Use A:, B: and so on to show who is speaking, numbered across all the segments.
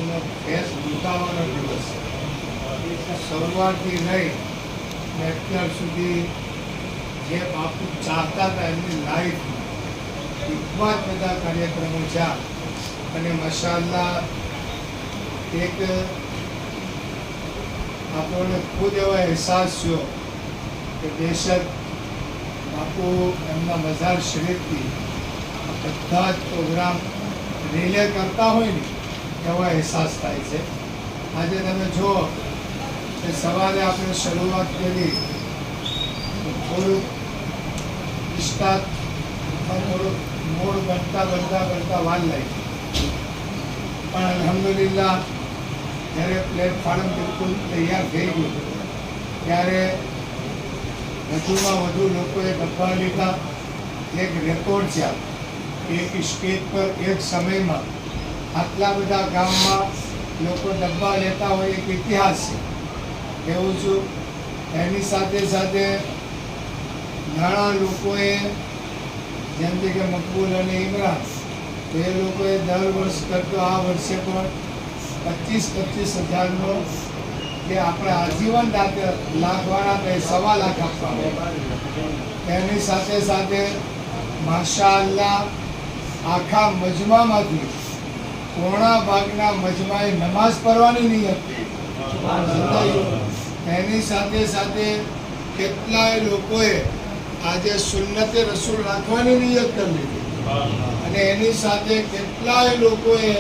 A: બાપુનો ફેસ દુખાવાનો દિવસ શરૂઆતથી લઈ ને અત્યાર સુધી જે બાપુ ચાહતા હતા એમની લાઈફમાં એટલા જ બધા કાર્યક્રમો છે અને માશાઅલ્લાહ એક આપણને ખુદ એવો અહેસાસ થયો કે બેશક બાપુ એમના મઝાર શરીફથી બધા જ પ્રોગ્રામ રિલે કરતા હોય ને એવો અહેસાસ થાય છે. આજે તમે જુઓ કે સવારે આપણે શરૂઆત કરી થોડુંક સ્ટાર્ટમાં થોડુંક મૂળ બનતા વાર લાગી, પણ અલ્હમ્દુલિલ્લાહ જ્યારે પ્લેટફોર્મ બિલકુલ તૈયાર થઈ ગયું ત્યારે વધુમાં વધુ લોકોએ ડબ્બા લીધા. એક રેકોર્ડ છે, એક સ્ટેજ પર એક સમયમાં આટલા બધા ગામમાં લોકો ડબ્બા લેતા હોય એક ઇતિહાસ છે કહેવું છું. એની સાથે સાથે ઘણા લોકોએ જેમ કે મકબૂલ અને ઇમરાન તો એ લોકોએ દર વર્ષ કરતો આ વર્ષે પણ 25,000નો કે આપણે આજીવન લાખવાળા 1.25 લાખ આપવા. એની સાથે સાથે માશાઅલ્લાહ આખા મજમામાંથી પોણા ભાગના મજમાએ નમાઝ પઢવાની નિયત. એની સાથે સાથે કેટલાય લોકોએ આજે સુન્નતે રસૂલ રાખવાની નિયત કરી લીધી અને એની સાથે કેટલાય લોકોએ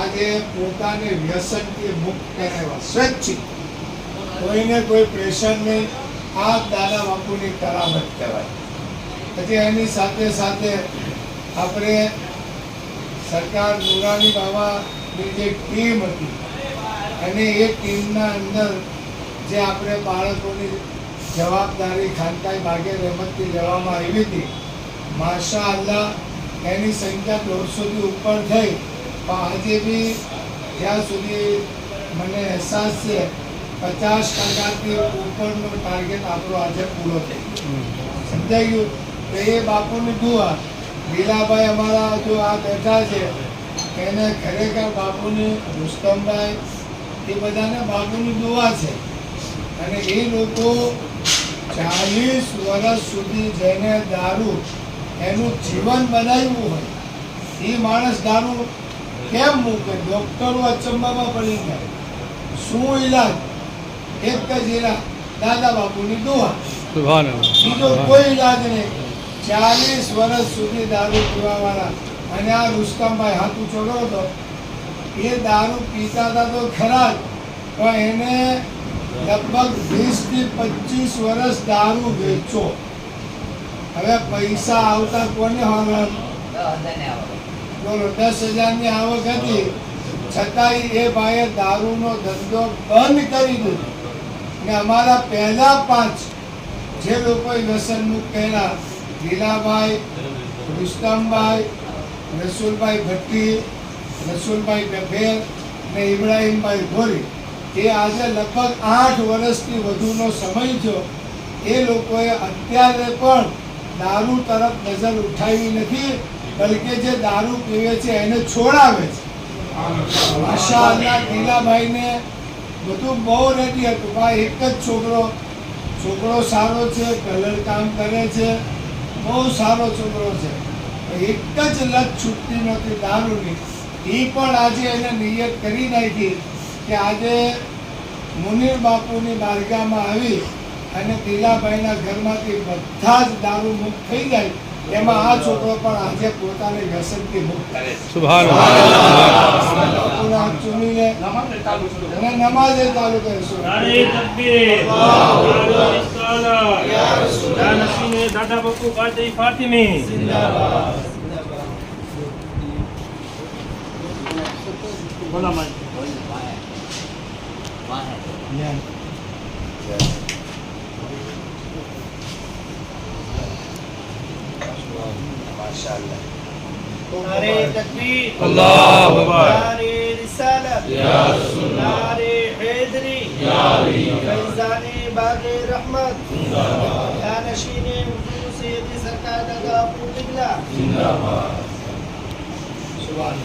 A: આજે પોતાને વ્યસનથી મુક્ત કરાવ્યા સ્વૈચ્છિક, કોઈને કોઈ પ્રેશર નહીં. આ દાદા બાપુની કરામત કહેવાય. પછી એની સાથે સાથે આપણે સરકાર નુરાની બાબાની જે ટીમ હતી અને એ ટીમના અંદર જે આપણે બાળકોની જવાબદારી ખાનકાઈ બાગે રહેમતથી લેવામાં આવી હતી, માશાઅલ્લાહ એની સંખ્યા 150થી ઉપર થઈ. પણ આજે બી જ્યાં સુધી મને અહેસાસ છે 50%થી ઉપરનો ટાર્ગેટ આપણો આજે પૂરો થઈ ગયો. સમજાઈ ગયું? તો એ બાપુની દુઆ, લીલાભાઈ અમારા જો આ બેઠા છે એને ખરેખર બાપુની, રુસ્તમભાઈ એ બધાને બાપુની દુઆ છે. અને એ લોકો 40 વર્ષ સુધી જેને દારૂ એનું જીવન બનાવ્યું હોય એ માણસ દારૂ કેમ મૂકે? ડોક્ટરો અચંબામાં પડી ગયા. શું ઈલાજ? એક જ ઈલાજ, દાદા બાપુની દુઆ. બીજો કોઈ ઈલાજ નહીં. 40 વર્ષ સુધી દારૂ પીવાવાળા. અને આ રુસ્તમભાઈ હાથું છોડો હતો, એ દારૂ પીતા હતા તો ખરા જ, પણ એને લગભગ 20થી 25 વર્ષ દારૂ વેચો. હવે પૈસા આવતા કોને હોવાનું? બોલો, 10,000ની આવક હતી છતાંય એ ભાઈએ દારૂનો ધંધો બંધ કરી દીધો. ને અમારા પહેલા 5 જે લોકોએ વ્યસન મુક્ત કર્યા, લીલાભાઈ, રુસ્તમભાઈ, રસુલભાઈ ભટ્ટી, રસુલભાઈ ડભેર ને ઇબ્રાહીમભાઈ ગોરી, એ આજે લગભગ 8 વર્ષથી વધુનો સમય થયો. એ લોકોએ અત્યારે પણ દારૂ તરફ નજર ઉઠાવી નથી, બલકે જે દારૂ પીવે છે એને છોડાવે છે. માશાઅલ્લાહ લીલાભાઈને બધું બહુ રેડી હતું. ભાઈ એક જ છોકરો સારો છે, કલર કામ કરે છે, બહુ સારો છોકરો છે. એક જ લત છૂટતી નહોતી દારૂની. એ પણ આજે એને નિયત કરી નાખી કે આજે મુનીર બાપુની બારગામાં આવી અને લીલાભાઈના ઘરમાંથી બધા જ દારૂ મુક્ત થઈ જાય. એમાં આ છોકરો પણ આજે પોતાને વ્યસનથી મુક્ત કરે છે. સુભાનઅલ્લાહ. ચૂમીને અને નમાઝે ચાલુ કરીશું.
B: દાદા બાપુ કાદરી ફાતિમી જિંદાબાદ. બોલો માય
A: माशाअल्लाह.
C: नारे तकबीर,
B: अल्लाहु अकबर,
C: नारे रिसालत,
B: या रसूल,
C: नारे हैदरी,
B: या अली,
C: फैज़ाने बाग़े रहमत,
B: जिंदाबाद,
C: या नशीने हुजूर सैयदी सरकार दादा अबू क़िबला
B: जिंदाबाद.
A: सुभान